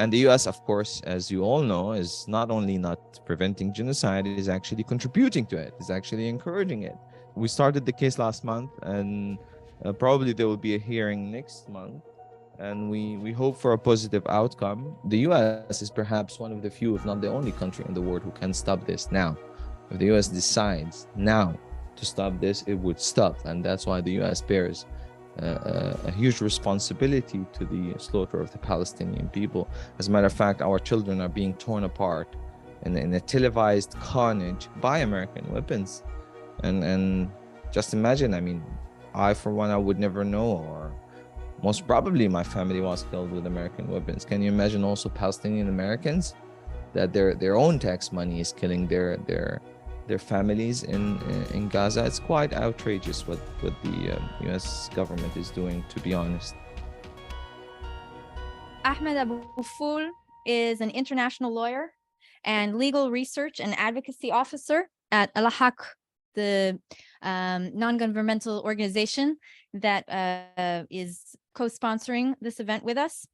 And the US, of course, as you all know, is not only not preventing genocide, it is actually contributing to it, is actually encouraging it. We started the case last month, and probably there will be a hearing next month. And we hope for a positive outcome. The US is perhaps one of the few, if not the only country in the world who can stop this now. If the US decides now to stop this, it would stop. And that's why the US bears a huge responsibility to the slaughter of the Palestinian people. As a matter of fact, our children are being torn apart in a televised carnage by American weapons. And just imagine, I mean, I, for one, I would never know, or most probably my family was killed with American weapons. Can you imagine also Palestinian Americans, that their own tax money is killing their families in Gaza? It's quite outrageous what the US government is doing, to be honest. Ahmed Abofoul is an international lawyer and legal research and advocacy officer at Al-Haq, the non-governmental organization that is co-sponsoring this event with us.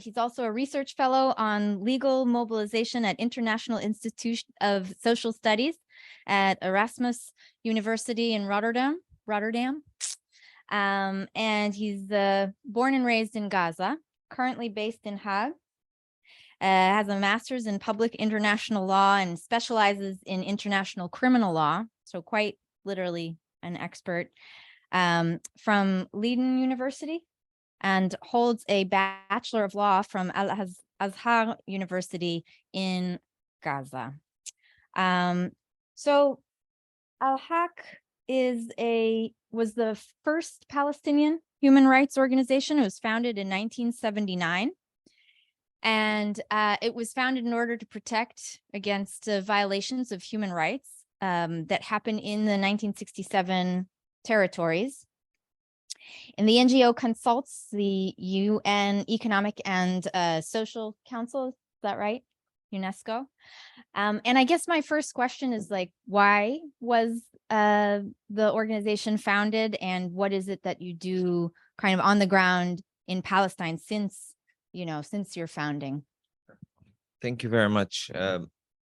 He's also a research fellow on legal mobilization at International Institute of Social Studies at Erasmus University in Rotterdam. And he's born and raised in Gaza, currently based in Hague. Has a master's in public international law and specializes in international criminal law, so quite literally an expert, from Leiden University, and holds a Bachelor of Law from Al-Haq University in Gaza. So Al-Haq was the first Palestinian human rights organization. It was founded in 1979. And it was founded in order to protect against violations of human rights that happened in the 1967 territories. And the NGO consults the UN Economic and Social Council, is that right? UNESCO. And I guess my first question is, like, why was the organization founded, and what is it that you do kind of on the ground in Palestine since your founding? Thank you very much.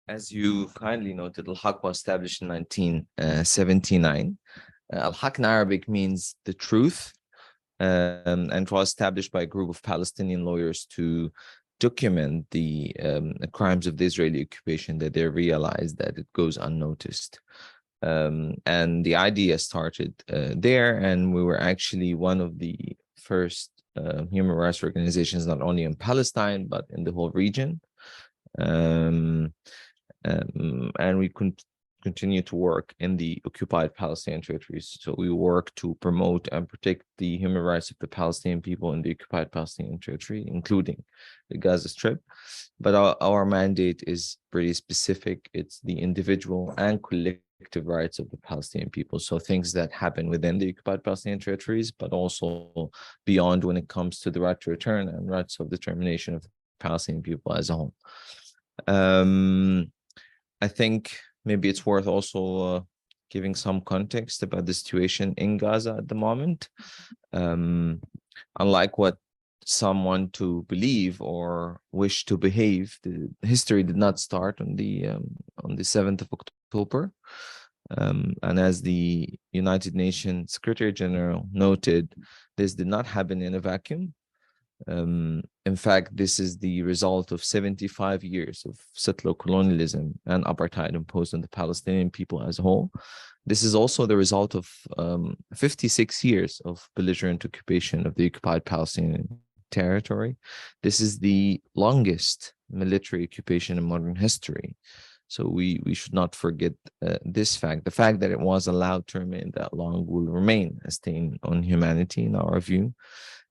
As you kindly noted, Al-Haq was established in 1979. Al-Haq in Arabic means the truth, and it was established by a group of Palestinian lawyers to document the crimes of the Israeli occupation, that they realized that it goes unnoticed. And the idea started there, and we were actually one of the first human rights organizations, not only in Palestine, but in the whole region. And we continue to work in the occupied Palestinian territories. So we work to promote and protect the human rights of the Palestinian people in the occupied Palestinian territory, including the Gaza Strip. But our mandate is pretty specific. It's the individual and collective rights of the Palestinian people. So things that happen within the occupied Palestinian territories, but also beyond, when it comes to the right to return and rights of determination of the Palestinian people as a whole. I think maybe it's worth also giving some context about the situation in Gaza at the moment. Unlike what some want to believe or wish to behave, the history did not start on the 7th of October. And as the United Nations Secretary General noted, this did not happen in a vacuum. In fact, this is the result of 75 years of settler colonialism and apartheid imposed on the Palestinian people as a whole. This is also the result of 56 years of belligerent occupation of the occupied Palestinian territory. This is the longest military occupation in modern history. So we should not forget this fact. The fact that it was allowed to remain that long will remain a stain on humanity in our view.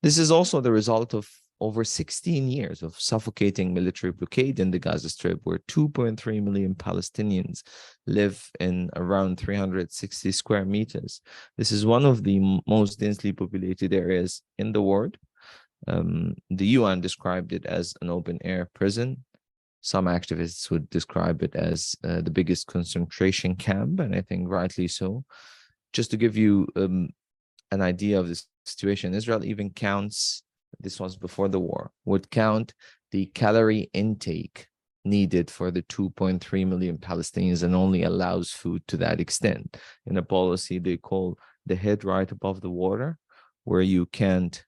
This is also the result of over 16 years of suffocating military blockade in the Gaza Strip, where 2.3 million Palestinians live in around 360 square meters. This is one of the most densely populated areas in the world. The UN described it as an open-air prison. Some activists would describe it as the biggest concentration camp, and I think rightly so. Just to give you an idea of this situation, Israel even counts this was before the war, would count the calorie intake needed for the 2.3 million Palestinians and only allows food to that extent. In a policy they call the head right above the water, where you can't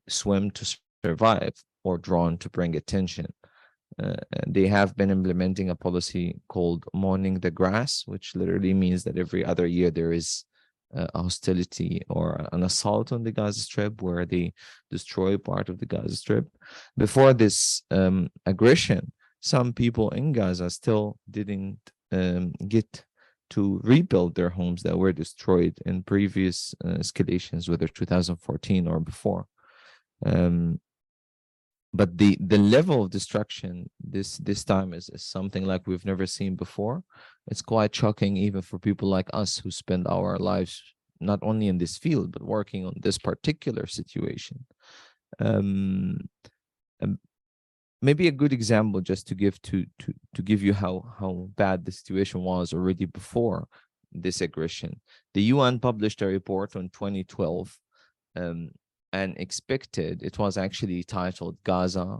swim to survive or drown to bring attention. They have been implementing a policy called mowing the grass, which literally means that every other year there is a hostility or an assault on the Gaza Strip where they destroy part of the Gaza Strip. Before this aggression, some people in Gaza still didn't get to rebuild their homes that were destroyed in previous escalations, whether 2014 or before. But the level of destruction this time is something like we've never seen before. It's quite shocking even for people like us who spend our lives not only in this field but working on this particular situation. Um, Maybe a good example just to give to give you how bad the situation was already before this aggression. The UN published a report on 2012 and expected, it was actually titled Gaza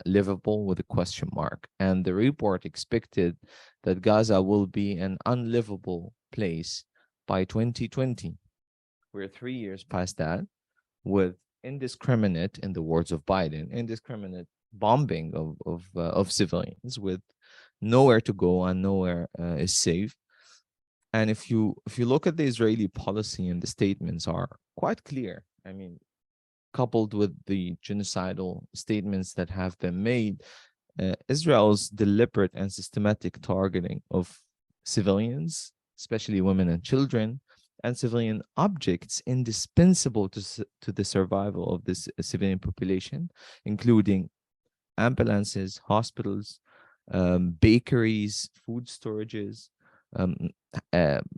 livable with a question mark, and the report expected that Gaza will be an unlivable place by 2020. We're 3 years past that, with indiscriminate, in the words of Biden, indiscriminate bombing of civilians, with nowhere to go and nowhere is safe. And if you look at the Israeli policy, and the statements are quite clear, I mean, coupled with the genocidal statements that have been made, Israel's deliberate and systematic targeting of civilians, especially women and children, and civilian objects indispensable to the survival of this civilian population, including ambulances, hospitals, bakeries, food storages,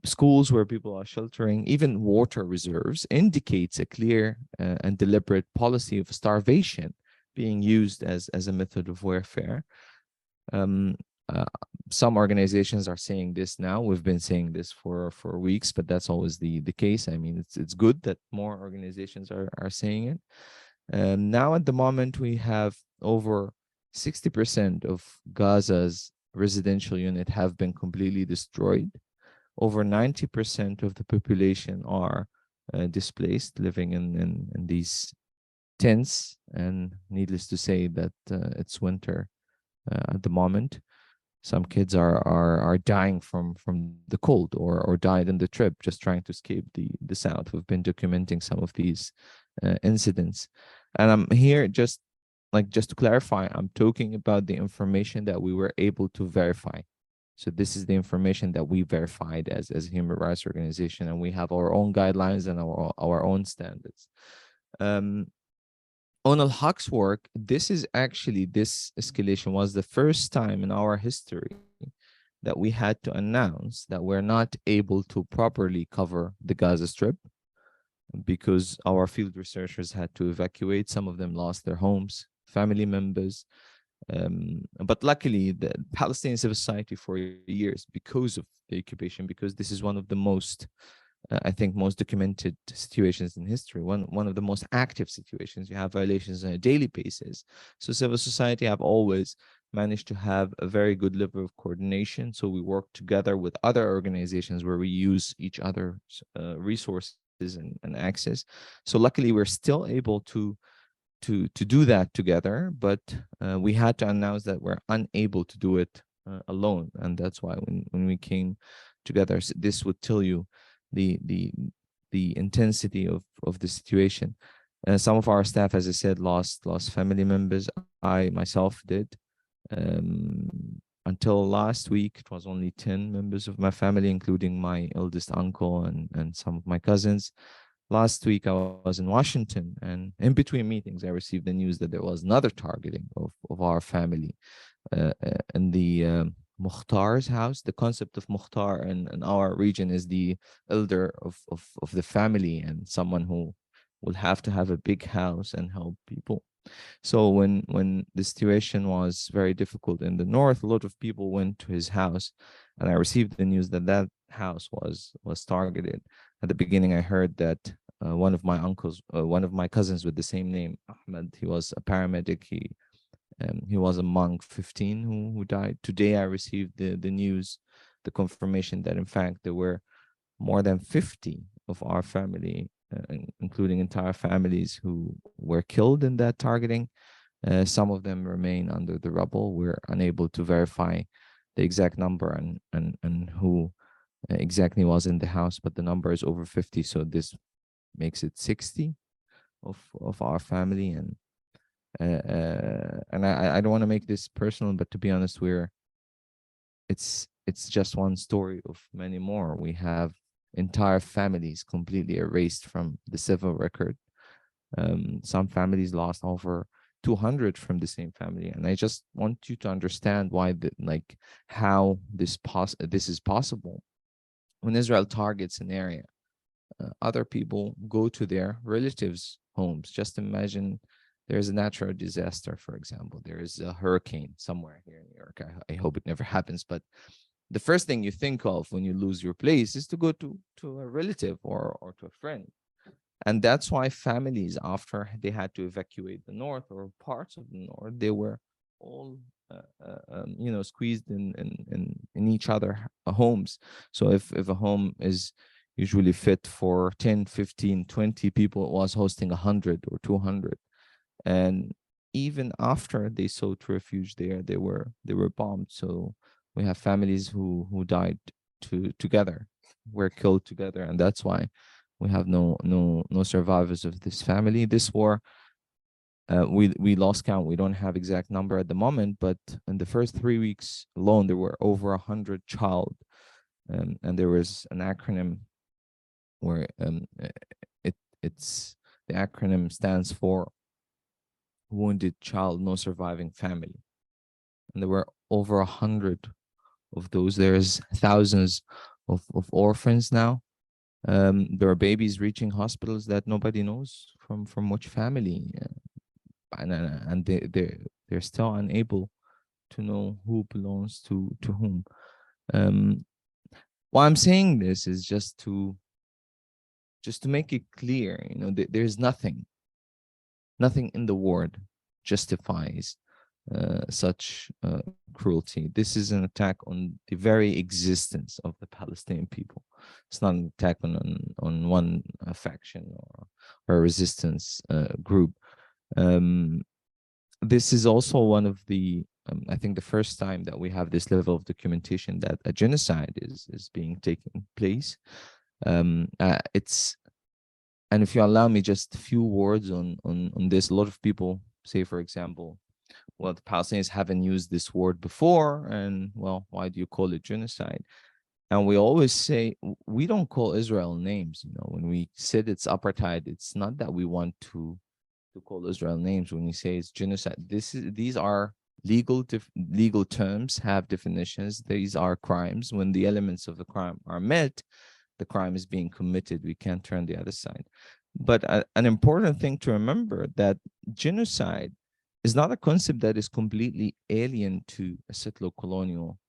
schools where people are sheltering, even water reserves, indicates a clear and deliberate policy of starvation being used as a method of warfare. Some organizations are saying this now. We've been saying this for weeks, but that's always the case. I mean, it's good that more organizations are saying it. Now at the moment, we have over 60% of Gaza's residential unit have been completely destroyed. Over 90% of the population are displaced, living in these tents, and needless to say that it's winter at the moment. Some kids are dying from the cold, or died in the trip just trying to escape the south. We've been documenting some of these incidents, and I'm here just to clarify, I'm talking about the information that we were able to verify. So this is the information that we verified as a human rights organization, and we have our own guidelines and our own standards. On Al-Haq's work, this escalation was the first time in our history that we had to announce that we're not able to properly cover the Gaza Strip because our field researchers had to evacuate. Some of them lost their homes, family members. But luckily, the Palestinian civil society for years, because of the occupation, because this is one of the most, I think, most documented situations in history, one of the most active situations. You have violations on a daily basis. So civil society have always managed to have a very good level of coordination. So we work together with other organizations where we use each other's resources and access. So luckily, we're still able to do that together, but we had to announce that we're unable to do it alone, and that's why when we came together, so this would tell you the intensity of the situation. Some of our staff, as I said, lost family members. I myself did. Until last week, it was only 10 members of my family, including my eldest uncle and some of my cousins. Last week, I was in Washington, and in between meetings, I received the news that there was another targeting of our family in the Mukhtar's house. The concept of Mukhtar in our region is the elder of the family, and someone who will have to have a big house and help people. So when the situation was very difficult in the north, a lot of people went to his house, and I received the news that house was targeted. At the beginning, I heard that one of my uncles, one of my cousins with the same name, Ahmed. He was a paramedic. He was among 15 who died. Today, I received the news, the confirmation that in fact there were more than 50 of our family, including entire families, who were killed in that targeting. Some of them remain under the rubble. We're unable to verify the exact number and who exactly was in the house, but the number is over 50. So this makes it 60 of our family. And I don't want to make this personal, but to be honest, it's just one story of many more. We have entire families completely erased from the civil record. Some families lost over 200 from the same family, and I just want you to understand why how this is possible. When Israel targets an area, other people go to their relatives' homes. Just imagine there's a natural disaster, for example. There is a hurricane somewhere here in New York. I hope it never happens, but the first thing you think of when you lose your place is to go to a relative or to a friend. And that's why families, after they had to evacuate the north or parts of the north, they were all squeezed in each other homes. So if a home is usually fit for 10, 15, 20 people, it was hosting 100 or 200. And even after they sought refuge there, they were bombed. So we have families who died together, were killed together, and that's why we have no survivors of this family. This war, we lost count. We don't have exact number at the moment, but in the first 3 weeks alone, there were over 100 child, and there was an acronym where it's the acronym stands for Wounded Child No Surviving Family, and there were over 100 of those. There's thousands of orphans now. There are babies reaching hospitals that nobody knows from which family, and they're still unable to know who belongs to whom. Why I'm saying this is just to make it clear, there's nothing in the world justifies such cruelty. This is an attack on the very existence of the Palestinian people. It's not an attack on one faction or a resistance group. This is also one of the, I think, the first time that we have this level of documentation that a genocide is being taken place. And if you allow me just a few words on this, a lot of people say, for example, well, the Palestinians haven't used this word before, and well, why do you call it genocide? And we always say we don't call Israel names. When we said it's apartheid, it's not that we want to call Israel names. When we say it's genocide, these are legal terms, have definitions. These are crimes. When the elements of the crime are met, the crime is being committed. We can't turn the other side. But an important thing to remember that genocide is not a concept that is completely alien to a settler colonial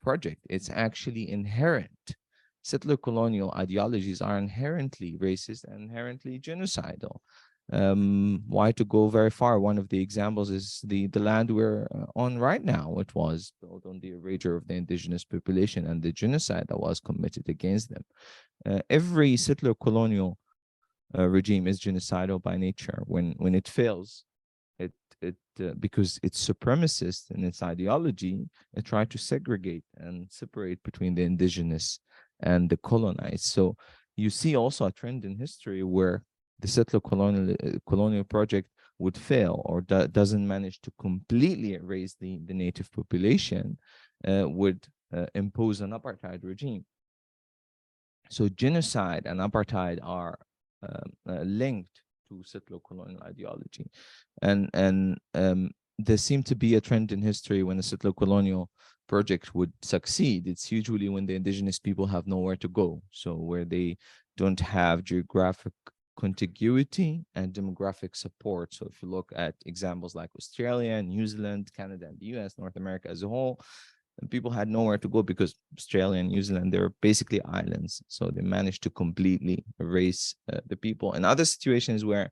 project. It's actually inherent. Settler colonial ideologies are inherently racist and inherently genocidal. Why to go very far? One of the examples is the land we're on right now. It was built on the erasure of the indigenous population and the genocide that was committed against them. Every settler colonial regime is genocidal by nature. When it fails, because it's supremacist in its ideology, it tried to segregate and separate between the indigenous and the colonized. So you see also a trend in history where the settler colonial project would fail or doesn't manage to completely erase the native population, would impose an apartheid regime. So genocide and apartheid are linked to settler colonial ideology, and there seemed to be a trend in history when a settler colonial project would succeed. It's usually when the indigenous people have nowhere to go, so where they don't have geographic contiguity and demographic support. So if you look at examples like Australia, New Zealand, Canada, and the US, North America as a whole, and people had nowhere to go because Australia and New Zealand, they're basically islands. So they managed to completely erase the people. In other situations where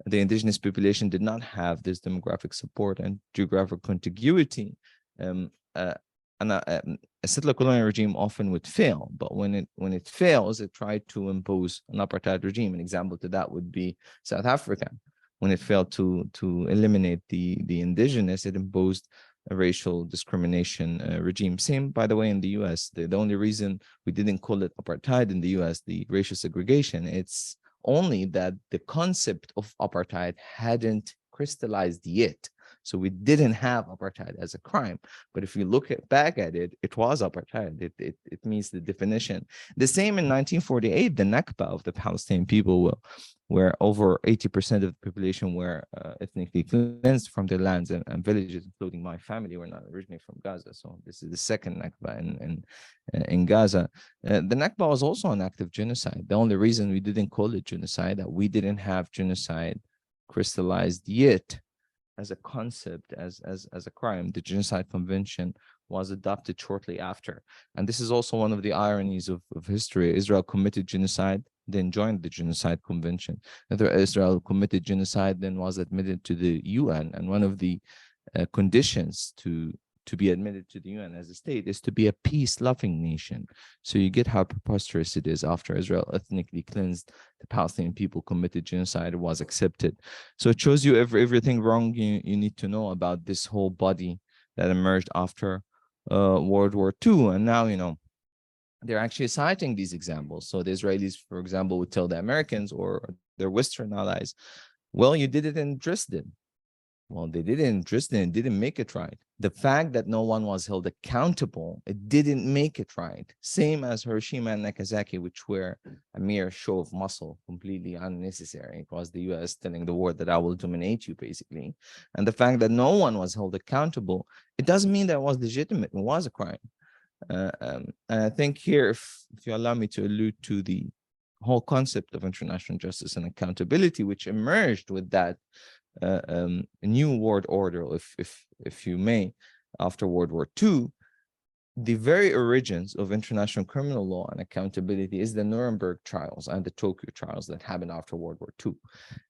the indigenous population did not have this demographic support and geographic contiguity, um, uh, a settler colonial regime often would fail. But when it fails, it tried to impose an apartheid regime. An example to that would be South Africa. When it failed to eliminate the indigenous, it imposed a racial discrimination regime. Same, by the way, in the U.S. The only reason we didn't call it apartheid in the U.S., the racial segregation, it's only that the concept of apartheid hadn't crystallized yet. So we didn't have apartheid as a crime. But if you look back at it, it was apartheid. It means the definition. The same in 1948, the Nakba of the Palestinian people, where over 80% of the population were ethnically cleansed from their lands and villages, including my family. We're not originally from Gaza. So this is the second Nakba in Gaza. The Nakba was also an act of genocide. The only reason we didn't call it genocide, that we didn't have genocide crystallized yet as a concept, as a crime. The Genocide Convention was adopted shortly after. And this is also one of the ironies of history. Israel committed genocide, then joined the Genocide Convention. Israel committed genocide, then was admitted to the UN. And one of the conditions to be admitted to the UN as a state is to be a peace-loving nation. So you get how preposterous it is. After Israel ethnically cleansed the Palestinian people, committed genocide, it was accepted. So it shows you everything wrong you need to know about this whole body that emerged after World War II. And now, they're actually citing these examples. So the Israelis, for example, would tell the Americans or their Western allies, well, you did it in Dresden. Well, they did it in Dresden, it didn't make it right. The fact that no one was held accountable, it didn't make it right. Same as Hiroshima and Nagasaki, which were a mere show of muscle, completely unnecessary. It was the US telling the world that I will dominate you, basically. And the fact that no one was held accountable, it doesn't mean that it was legitimate. It was a crime. And I think here, if you allow me to allude to the whole concept of international justice and accountability, which emerged with that new world order, if you may, after World War II, the very origins of international criminal law and accountability is the Nuremberg trials and the Tokyo trials that happened after World War II.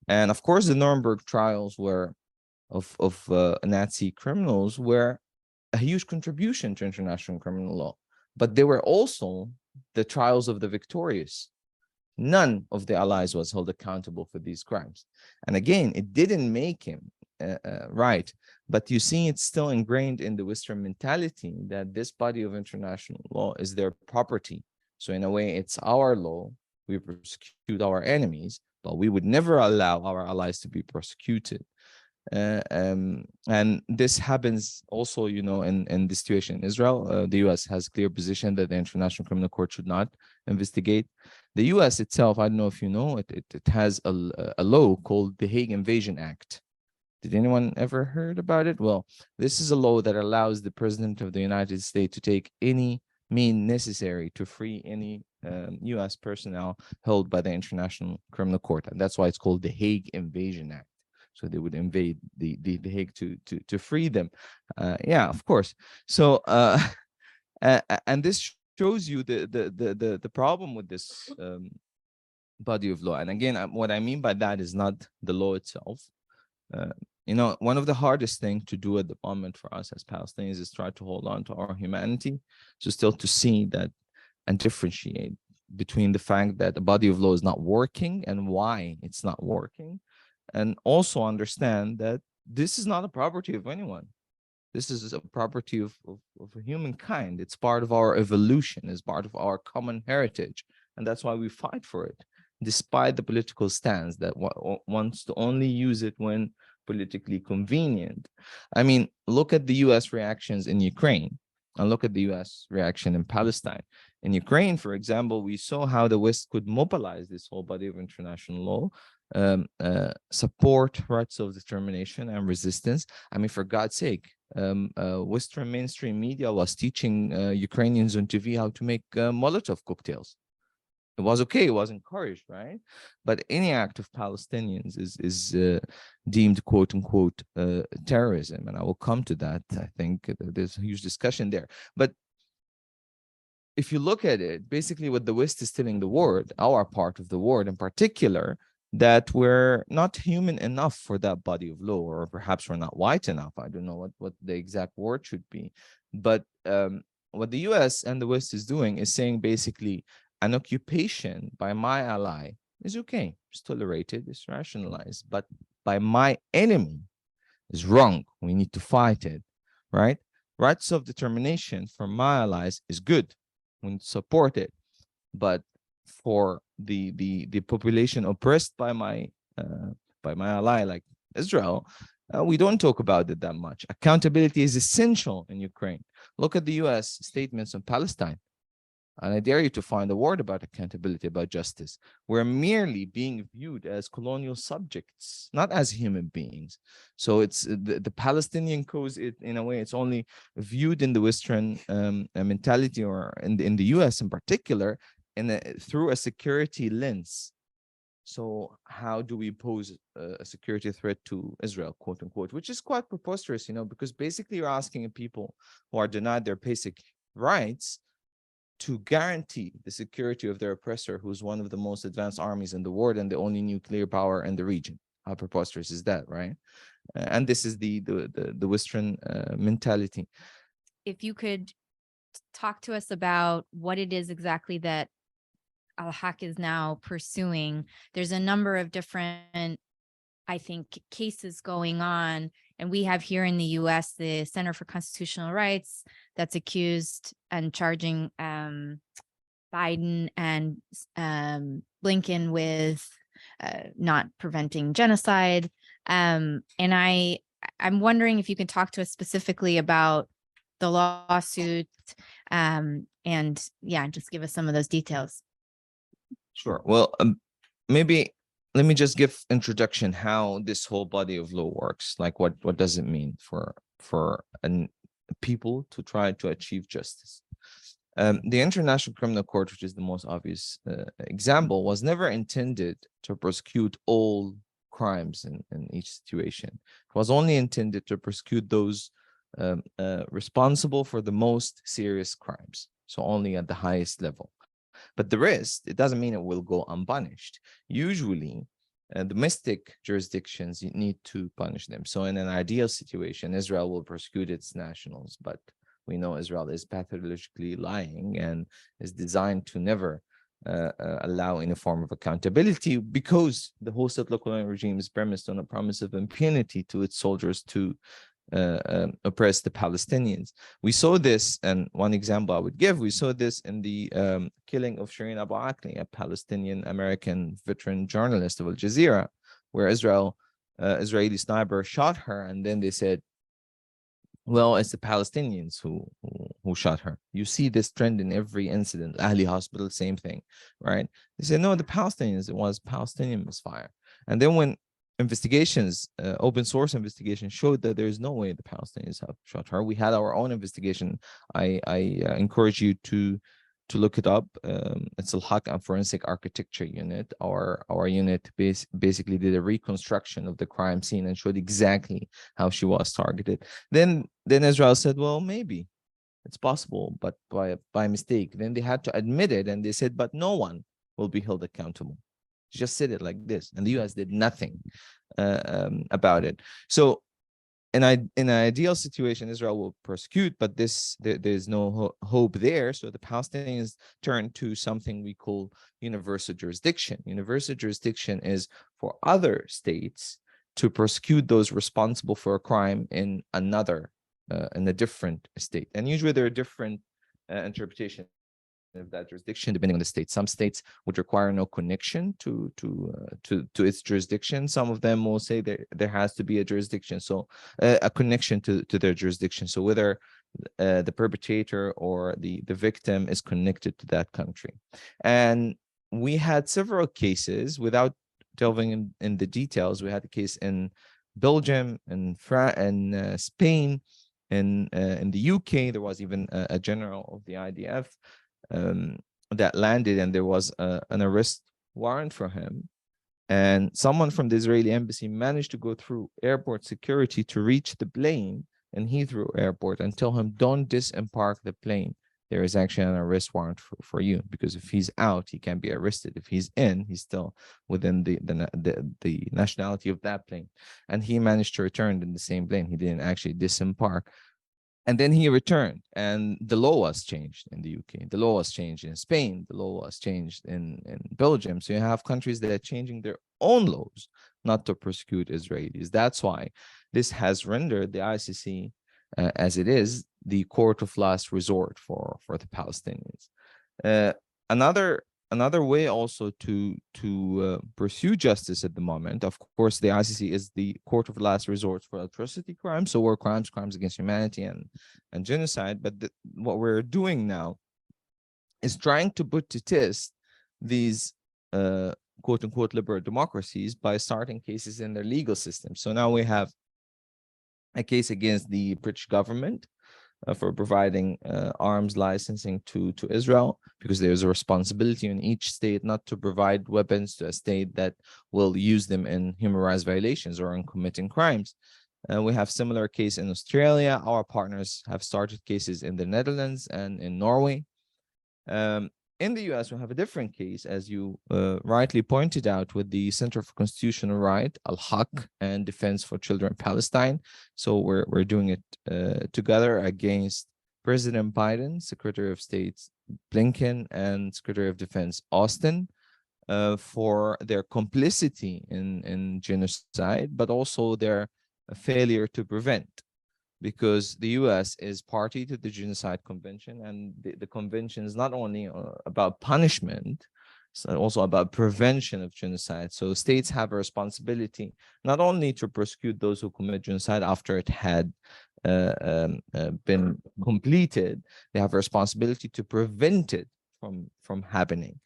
And of course, the Nuremberg trials were of Nazi criminals were a huge contribution to international criminal law, but they were also the trials of the victorious. None of the allies was held accountable for these crimes. And again, it didn't make him right. But you see, it's still ingrained in the Western mentality that this body of international law is their property. So in a way, it's our law. We prosecute our enemies, but we would never allow our allies to be prosecuted. And this happens also, in this situation in Israel. The U.S. has a clear position that the International Criminal Court should not investigate. The U.S. itself, I don't know if you know, it has a law called the Hague Invasion Act. Did anyone ever heard about it? Well, this is a law that allows the President of the United States to take any means necessary to free any U.S. personnel held by the International Criminal Court. And that's why it's called the Hague Invasion Act. So they would invade the Hague to free them. Yeah, of course. So and this shows you the problem with this body of law. And again, what I mean by that is not the law itself. One of the hardest things to do at the moment for us as Palestinians is try to hold on to our humanity, so still to see that and differentiate between the fact that the body of law is not working and why it's not working. And also understand that this is not a property of anyone. This is a property of humankind. It's part of our evolution, it's part of our common heritage. And that's why we fight for it, despite the political stance that wants to only use it when politically convenient. I mean, look at the US reactions in Ukraine and look at the US reaction in Palestine. In Ukraine, for example, we saw how the West could mobilize this whole body of international law, support rights of determination and resistance. I mean, for God's sake, Western mainstream media was teaching Ukrainians on TV how to make Molotov cocktails. it was okay, it was encouraged, right? But any act of Palestinians is deemed quote unquote terrorism, and I will come to that. I think there's a huge discussion there. But if you look at it, basically what the West is telling the world, our part of the world in particular, that we're not human enough for that body of law, or perhaps we're not white enough. I don't know what the exact word should be. But what the US and the West is doing is saying basically an occupation by my ally is okay, it's tolerated, it's rationalized, but by my enemy is wrong. We need to fight it, right? Rights of determination for my allies is good. We need to support it. But for the population oppressed by my ally like Israel, we don't talk about it that much. Accountability is essential in Ukraine. Look at the US statements on Palestine. And I dare you to find a word about accountability, about justice. We're merely being viewed as colonial subjects, not as human beings. So it's the Palestinian cause, in a way, it's only viewed in the Western mentality, or in the US in particular, through a security lens. So how do we pose a security threat to Israel, quote unquote, which is quite preposterous, because basically you're asking people who are denied their basic rights to guarantee the security of their oppressor, who's one of the most advanced armies in the world and the only nuclear power in the region. How preposterous is that, right? And this is the Western mentality. If you could talk to us about what it is exactly that Al-Haq is now pursuing. There's a number of different, I think, cases going on. And we have here in the US, the Center for Constitutional Rights that's accused and charging Biden and Blinken with not preventing genocide. And I'm wondering if you can talk to us specifically about the lawsuit and yeah, just give us some of those details. Sure. Well, maybe let me just give introduction how this whole body of law works. Like what does it mean for people to try to achieve justice? The International Criminal Court, which is the most obvious example, was never intended to prosecute all crimes in each situation. It was only intended to prosecute those responsible for the most serious crimes, so only at the highest level. But the rest, it doesn't mean it will go unpunished. Usually, domestic jurisdictions, you need to punish them. So in an ideal situation, Israel will prosecute its nationals, but we know Israel is pathologically lying and is designed to never allow any form of accountability, because the whole settler colonial regime is premised on a promise of impunity to its soldiers to oppress the Palestinians. We saw this, and one example I would give, we saw this in the killing of Shireen Abu Akleh, a Palestinian-American veteran journalist of Al Jazeera, where Israeli sniper shot her, and then they said, well, it's the Palestinians who shot her. You see this trend in every incident. Ahli Hospital, same thing, right? They said, no, the Palestinians, it was Palestinian misfire. And then when investigations, open source investigations, showed that there is no way the Palestinians have shot her. We had our own investigation. I encourage you to look it up. It's Al-Haq and Forensic Architecture Unit. Our unit basically did a reconstruction of the crime scene and showed exactly how she was targeted. Then Israel said, well, maybe it's possible, but by mistake. Then they had to admit it, and they said, but no one will be held accountable. Just said it like this, and the US did nothing about it. So in an ideal situation, Israel will persecute, but there's no hope there. So the Palestinians turn to something we call universal jurisdiction. Universal jurisdiction is for other states to prosecute those responsible for a crime in a different state. And usually there are different interpretations of that jurisdiction depending on the state. Some states would require no connection to its jurisdiction. Some of them will say there has to be a jurisdiction, so a connection to their jurisdiction. So whether the perpetrator or the victim is connected to that country. And we had several cases, without delving in the details. We had a case in Belgium and Spain, in the UK. There was even a general of the IDF that landed, and there was an arrest warrant for him. And someone from the Israeli embassy managed to go through airport security to reach the plane in Heathrow Airport and tell him, don't disembark the plane. There is actually an arrest warrant for you, because if he's out, he can be arrested. If he's in, he's still within the nationality of that plane. And he managed to return in the same plane. He didn't actually disembark. And then he returned, and the law was changed in the UK. The law was changed in Spain. The law was changed in Belgium. So you have countries that are changing their own laws not to persecute Israelis. That's why this has rendered the ICC, as it is, the court of last resort for the Palestinians. Uh, another way also to pursue justice at the moment, of course, the ICC is the court of last resort for atrocity crimes, so war crimes, crimes against humanity, and genocide. But what we're doing now is trying to put to test these quote unquote liberal democracies by starting cases in their legal system. So now we have a case against the British government for providing arms licensing to Israel, because there's a responsibility in each state not to provide weapons to a state that will use them in human rights violations or in committing crimes. We have similar case in Australia. Our partners have started cases in the Netherlands and in Norway. In the US, we have a different case, as you rightly pointed out, with the Center for Constitutional Right, Al-Haq, and Defense for Children in Palestine. So we're doing it together against President Biden, Secretary of State Blinken, and Secretary of Defense Austin for their complicity in genocide, but also their failure to prevent. Because the US is party to the Genocide Convention, and the convention is not only about punishment, it's also about prevention of genocide. So states have a responsibility not only to prosecute those who commit genocide after it had been completed, they have a responsibility to prevent it from happening.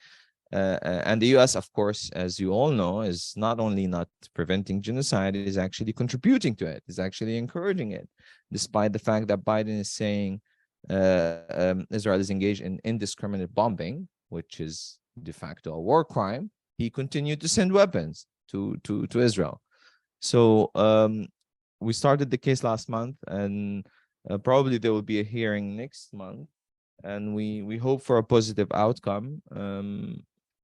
And the US, of course, as you all know, is not only not preventing genocide, it is actually contributing to it, is actually encouraging it, despite the fact that Biden is saying Israel is engaged in indiscriminate bombing, which is de facto a war crime. He continued to send weapons to Israel. So we started the case last month, and probably there will be a hearing next month, and we hope for a positive outcome.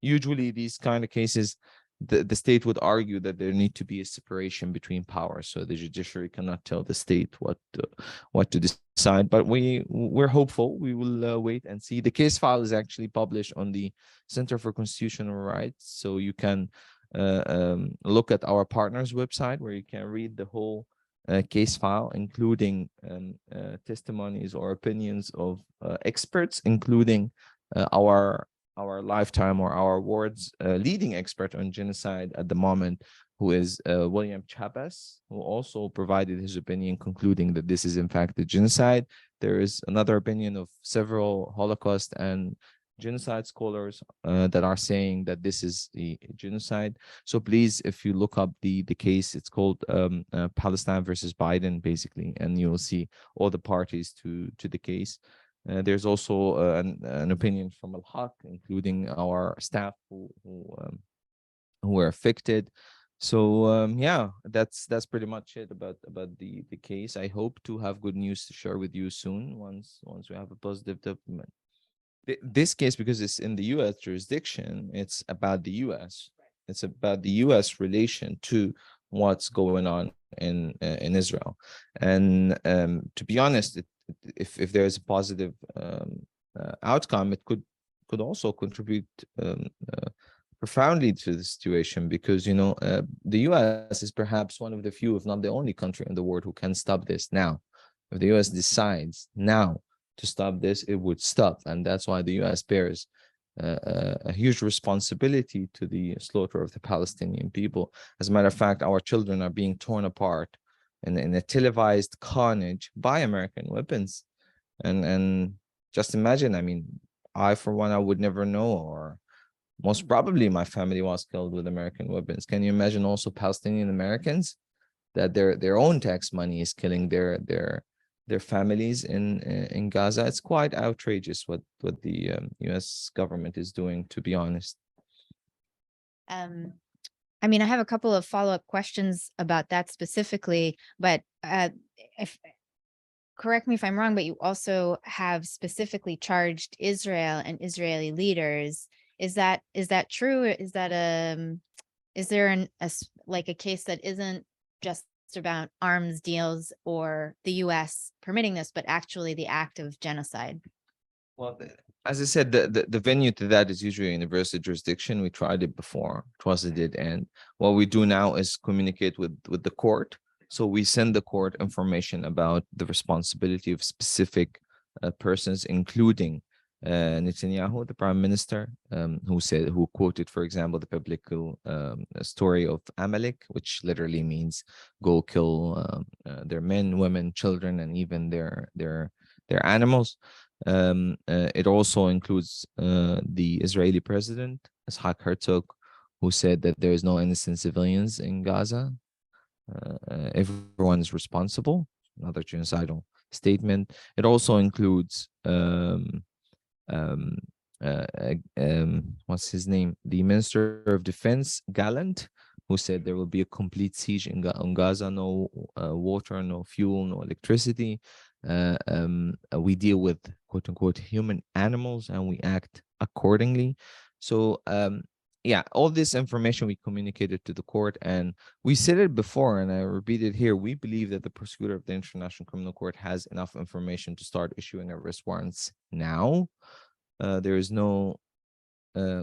Usually these kind of cases, the state would argue that there need to be a separation between powers, so the judiciary cannot tell the state what to decide. But we're hopeful. We will wait and see. The case file is actually published on the Center for Constitutional Rights, so you can look at our partners' website, where you can read the whole case file, including testimonies or opinions of experts, including our lifetime or our award's leading expert on genocide at the moment, who is William Chabas, who also provided his opinion concluding that this is in fact a genocide. There is another opinion of several Holocaust and genocide scholars that are saying that this is a genocide. So please, if you look up the case, it's called Palestine versus Biden, basically, and you will see all the parties to the case. There's also an opinion from Al-Haq, including our staff who were affected. So yeah, that's pretty much it about the case. I hope to have good news to share with you soon once we have a positive development. This case, because it's in the U.S. jurisdiction, it's about the U.S. It's about the U.S. relation to what's going on in Israel. And to be honest, if there is a positive outcome, it could also contribute profoundly to the situation, because the U.S. is perhaps one of the few, if not the only country in the world who can stop this now. If the U.S. decides now to stop this, it would stop, and that's why the U.S. bears a huge responsibility to the slaughter of the Palestinian people. As a matter of fact, our children are being torn apart in a televised carnage by American weapons. And just imagine, I mean, I, for one, I would never know, or most probably my family was killed with American weapons. Can you imagine also Palestinian Americans, that their own tax money is killing their their families in Gaza. It's quite outrageous what the U.S. government is doing, to be honest. I mean, I have a couple of follow-up questions about that specifically, but if correct me if I'm wrong, but you also have specifically charged Israel and Israeli leaders. Is that true? Is that is there like a case that isn't just about arms deals or the US permitting this, but actually the act of genocide? Well, as I said, the venue to that is usually universal jurisdiction. We tried it before. It was a dead end. What we do now is communicate with the court. So we send the court information about the responsibility of specific persons, including Netanyahu, the prime minister, who quoted, for example, the biblical story of Amalek, which literally means go kill their men, women, children, and even their animals. It also includes the Israeli president, Al-Haq, who said that there is no innocent civilians in Gaza. Everyone is responsible. Another genocidal statement. It also includes what's his name? The Minister of Defense, Gallant, who said there will be a complete siege on Gaza, no water, no fuel, no electricity. We deal with quote unquote human animals and we act accordingly. So yeah, all this information we communicated to the court, and we said it before and I repeat it here. We believe that the prosecutor of the International Criminal Court has enough information to start issuing arrest warrants now. There is no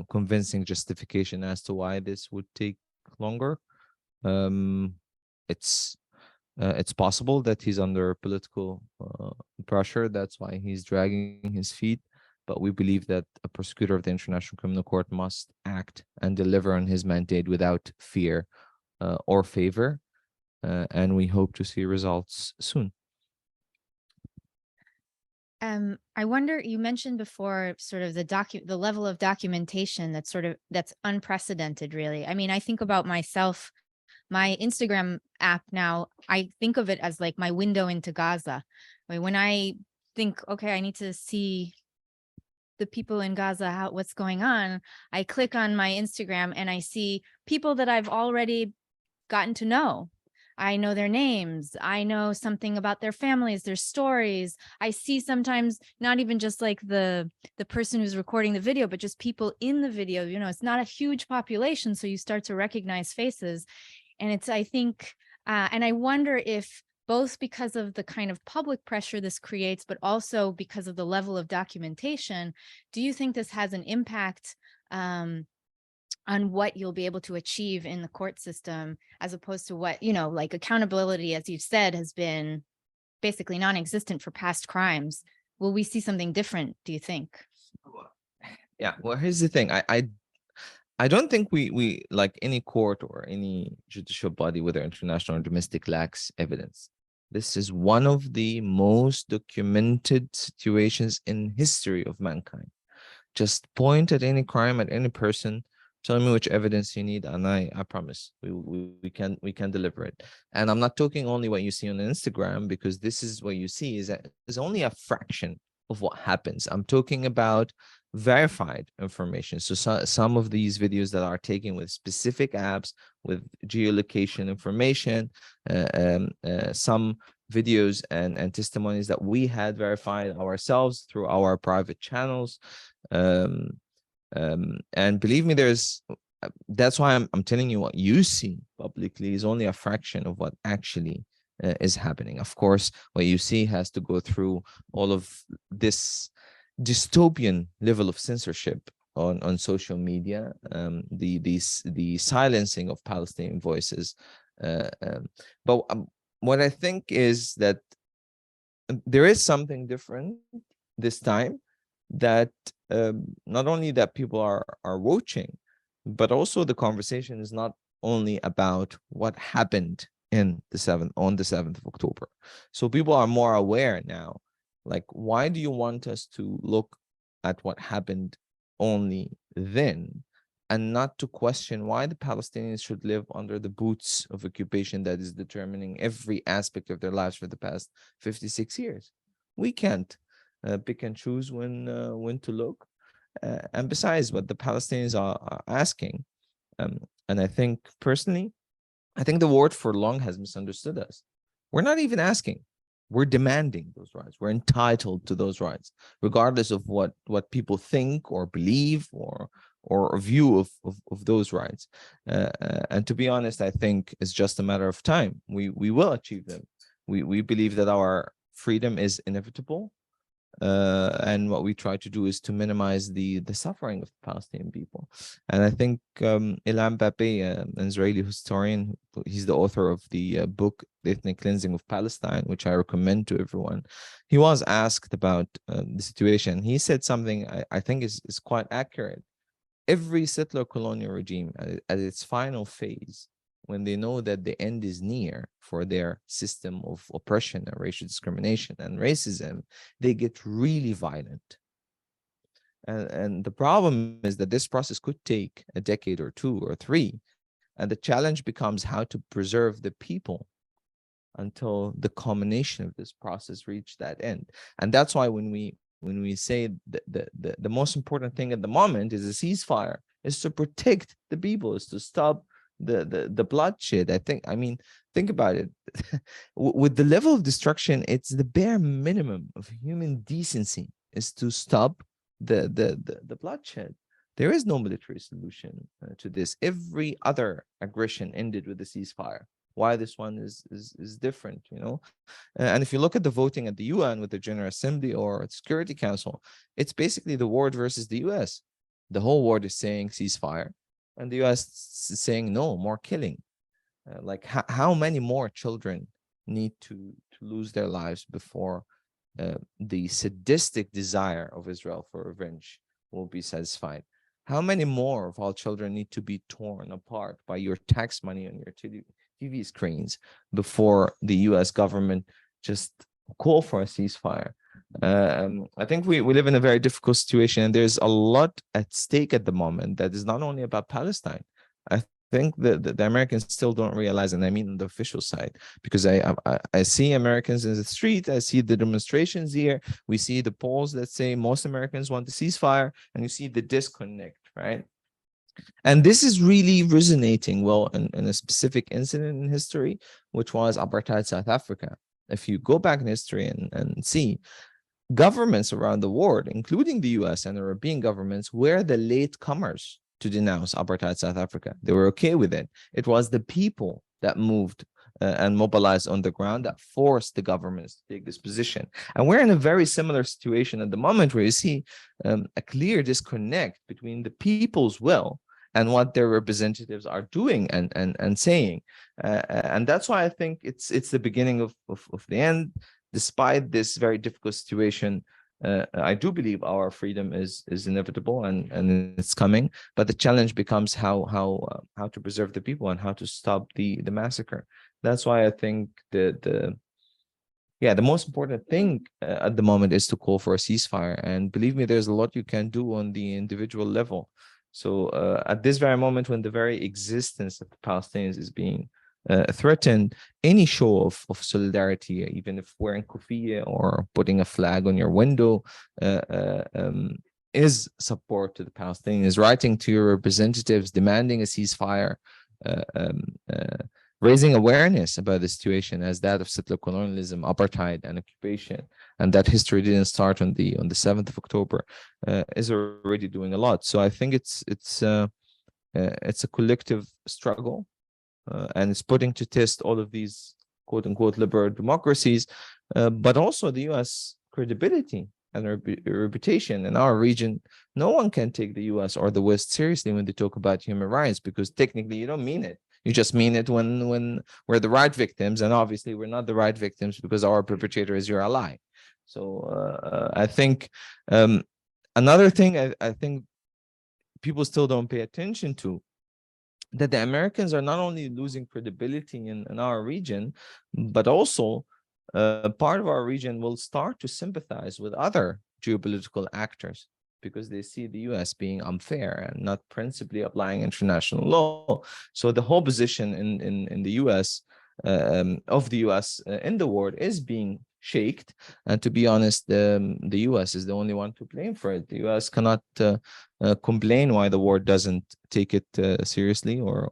convincing justification as to why this would take longer. It's possible that he's under political pressure. That's why he's dragging his feet. But we believe that a prosecutor of the International Criminal Court must act and deliver on his mandate without fear or favor. And we hope to see results soon. I wonder, you mentioned before sort of the level of documentation that's unprecedented, really. I mean, I think about myself, my Instagram app now, I think of it as like my window into Gaza. I mean, when I think, okay, I need to see the people in Gaza, what's going on, I click on my Instagram and I see people that I've already gotten to know. I know their names. I know something about their families, their stories. I see sometimes not even just like the person who's recording the video, but just people in the video. You know, it's not a huge population, so you start to recognize faces. And it's, I think, and I wonder if both because of the kind of public pressure this creates, but also because of the level of documentation, do you think this has an impact on what you'll be able to achieve in the court system, as opposed to what, you know, like accountability, as you've said, has been basically non-existent for past crimes? Will we see something different, do you think? Yeah, well, here's the thing. I don't think we like any court or any judicial body, whether international or domestic, lacks evidence. This is one of the most documented situations in history of mankind. Just point at any crime, at any person, tell me which evidence you need, and I promise we can deliver it. And I'm not talking only what you see on Instagram, because this is what you see is only a fraction of what happens. I'm talking about verified information. So some of these videos that are taken with specific apps, with geolocation information, some videos and testimonies that we had verified ourselves through our private channels. And believe me, that's why I'm telling you, what you see publicly is only a fraction of what actually is happening. Of course, what you see has to go through all of this dystopian level of censorship on social media, the silencing of Palestinian voices. But what I think is that there is something different this time, that not only that people are watching, but also the conversation is not only about what happened on the 7th of October. So people are more aware now. Like, why do you want us to look at what happened only then, and not to question why the Palestinians should live under the boots of occupation that is determining every aspect of their lives for the past 56 years. We can't pick and choose when to look. And besides, what the Palestinians are asking, and I think personally, I think the word for long has misunderstood us. We're not even asking. We're demanding those rights. We're entitled to those rights, regardless of what people think or believe or a view of those rights. And to be honest, I think it's just a matter of time. We will achieve them. We believe that our freedom is inevitable. And what we try to do is to minimize the suffering of the Palestinian people. And I think Ilham Pape, an Israeli historian, he's the author of the book The Ethnic Cleansing of Palestine, which I recommend to everyone. He was asked about the situation. He said something I think is quite accurate. Every settler colonial regime at its final phase, when they know that the end is near for their system of oppression and racial discrimination and racism, they get really violent. And the problem is that this process could take a decade or 2 or 3. And the challenge becomes how to preserve the people until the culmination of this process reach that end. And that's why when we say the most important thing at the moment is a ceasefire, is to protect the people, is to stop the bloodshed. Think about it. With the level of destruction, it's the bare minimum of human decency is to stop the bloodshed. There is no military solution to this. Every other aggression ended with a ceasefire. Why this one is different, and if you look at the voting at the UN with the General Assembly or Security Council, it's basically the world versus the US. The whole world is saying ceasefire, and the US is saying no, more killing. How many more children need to lose their lives before the sadistic desire of Israel for revenge will be satisfied? How many more of our children need to be torn apart by your tax money on your TV screens before the US government just call for a ceasefire? I think we live in a very difficult situation, and there's a lot at stake at the moment that is not only about Palestine. I think the Americans still don't realize, and I mean on the official side, because I see Americans in the street, I see the demonstrations here, we see the polls that say most Americans want the ceasefire, and you see the disconnect, right? And this is really resonating well in a specific incident in history, which was apartheid South Africa. If you go back in history and see, governments around the world, including the US and European governments, were the latecomers to denounce apartheid South Africa. They were okay with it. It was the people that moved and mobilized on the ground that forced the governments to take this position. And we're in a very similar situation at the moment, where you see a clear disconnect between the people's will and what their representatives are doing and saying. And that's why I think it's the beginning of the end. Despite this very difficult situation, I do believe our freedom is inevitable and it's coming. But the challenge becomes how to preserve the people and how to stop the massacre. That's why I think the most important thing at the moment is to call for a ceasefire. And believe me, there's a lot you can do on the individual level. So at this very moment, when the very existence of the Palestinians is being threatened, any show of solidarity, even if wearing kufiya or putting a flag on your window, is support to the Palestinians. Writing to your representatives, demanding a ceasefire, raising awareness about the situation as that of settler colonialism, apartheid, and occupation, and that history didn't start on the 7th of October, is already doing a lot. So I think it's a collective struggle. And it's putting to test all of these quote unquote liberal democracies, but also the US credibility and reputation in our region. No one can take the US or the West seriously when they talk about human rights, because technically you don't mean it. You just mean it when we're the right victims, and obviously we're not the right victims because our perpetrator is your ally. So I think another thing I think people still don't pay attention to, that the Americans are not only losing credibility in our region, but also part of our region will start to sympathize with other geopolitical actors. because they see the US being unfair and not principally applying international law. So the whole position in the US, of the US in the war is being shaked. And to be honest, the US is the only one to blame for it. The US cannot complain why the war doesn't take it seriously, or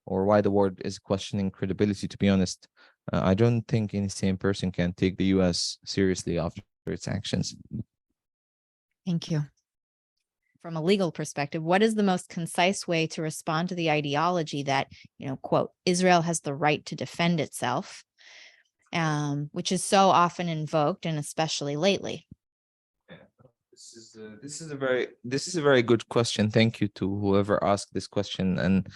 why the war is questioning credibility. To be honest, I don't think any sane person can take the US seriously after its actions. Thank you. From a legal perspective, what is the most concise way to respond to the ideology that, quote, Israel has the right to defend itself, which is so often invoked, and especially lately? This is a very good question. Thank you to whoever asked this question. And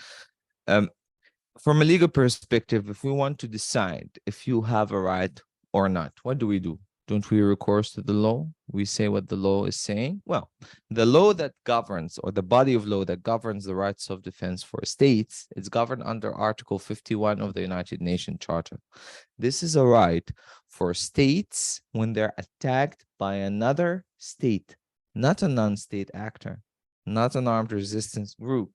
from a legal perspective, if we want to decide if you have a right or not, what do? Don't we recourse to the law? We say what the law is saying. Well, the law that governs, or the body of law that governs the rights of defense for states, is governed under Article 51 of the United Nations Charter. This is a right for states when they're attacked by another state, not a non-state actor, not an armed resistance group.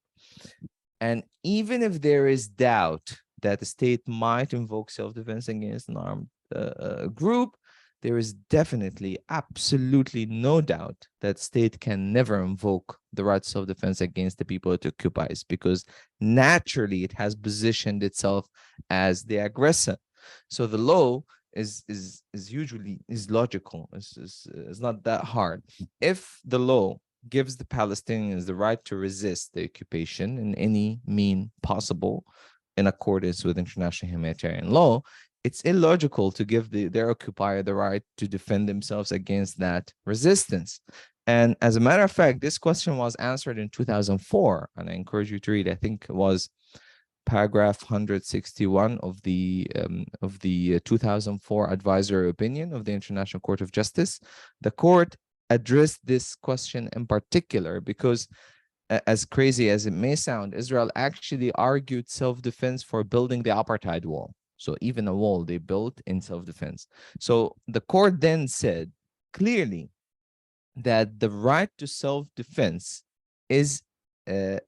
And even if there is doubt that the state might invoke self-defense against an armed group, there is definitely, absolutely no doubt that state can never invoke the right of self-defense against the people it occupies, because naturally it has positioned itself as the aggressor. So the law is usually logical. It's not that hard. If the law gives the Palestinians the right to resist the occupation in any mean possible in accordance with international humanitarian law, it's illogical to give their occupier the right to defend themselves against that resistance. And as a matter of fact, this question was answered in 2004, and I encourage you to read. I think it was paragraph 161 of the 2004 advisory opinion of the International Court of Justice. The court addressed this question in particular because, as crazy as it may sound, Israel actually argued self-defense for building the apartheid wall. So even a wall they built in self-defense. So the court then said clearly that the right to self-defense is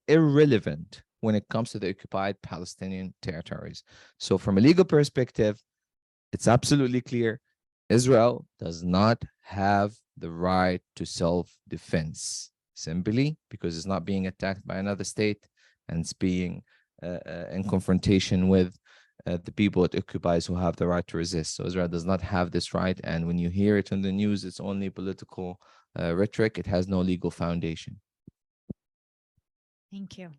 irrelevant when it comes to the occupied Palestinian territories. So from a legal perspective, it's absolutely clear Israel does not have the right to self-defense, simply because it's not being attacked by another state and it's being in confrontation with the people it occupies who have the right to resist. So Israel does not have this right. And when you hear it in the news, it's only political rhetoric. It has no legal foundation. Thank you.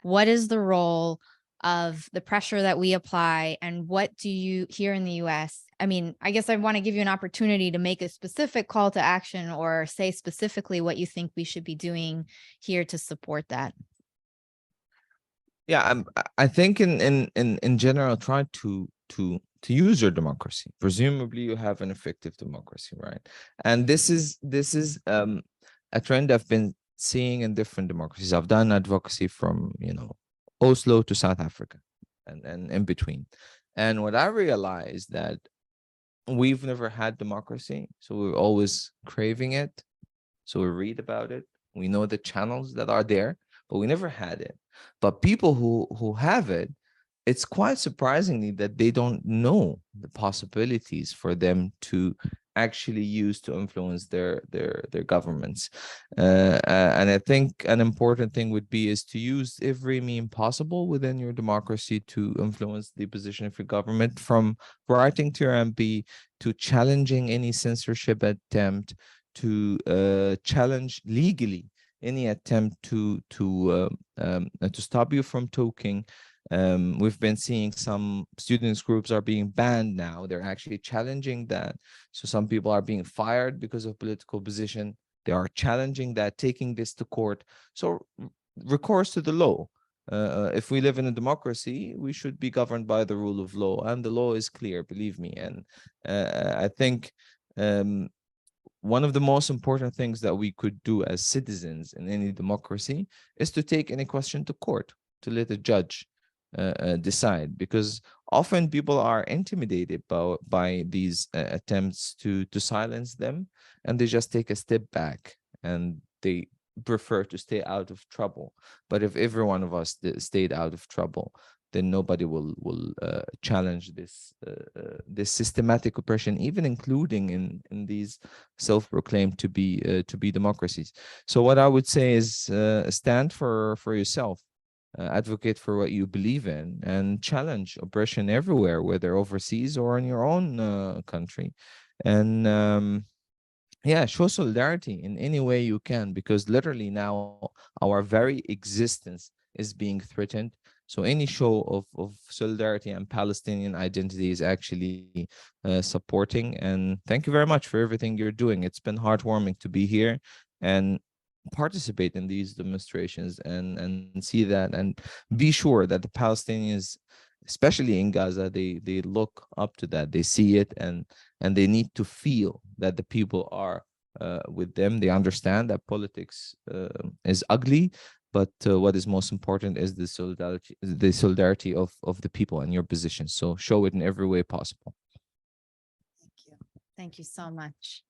What is the role of the pressure that we apply, and what do you here in the US? I mean, I guess I want to give you an opportunity to make a specific call to action or say specifically what you think we should be doing here to support that. Yeah, I think in general, try to use your democracy. Presumably, you have an effective democracy, right? And this is a trend I've been seeing in different democracies. I've done advocacy from Oslo to South Africa, and in between. And what I realized that we've never had democracy, so we're always craving it. So we read about it. We know the channels that are there, but we never had it. But people who have it, it's quite surprisingly that they don't know the possibilities for them to actually use to influence their governments. And I think an important thing would be is to use every mean possible within your democracy to influence the position of your government, from writing to your MP to challenging any censorship attempt, to challenge legally any attempt to stop you from talking. We've been seeing some students groups are being banned now. They're actually challenging that. So some people are being fired because of political position. They are challenging that, taking this to court. So recourse to the law. If we live in a democracy, we should be governed by the rule of law, and the law is clear, believe me. And I think one of the most important things that we could do as citizens in any democracy is to take any question to court, to let a judge decide, because often people are intimidated by these attempts to silence them, and they just take a step back and they prefer to stay out of trouble. But if every one of us stayed out of trouble, then nobody will challenge this systematic oppression, even including in these self-proclaimed to be democracies. So what I would say is stand for yourself, advocate for what you believe in, and challenge oppression everywhere, whether overseas or in your own country. And yeah, show solidarity in any way you can, because literally now our very existence is being threatened. So any show of solidarity and Palestinian identity is actually supporting. And thank you very much for everything you're doing. It's been heartwarming to be here and participate in these demonstrations and see that, and be sure that the Palestinians, especially in Gaza, they look up to that. They see it, and they need to feel that the people are with them. They understand that politics is ugly, but what is most important is the solidarity of the people and your position. So show it in every way possible. Thank you. Thank you so much.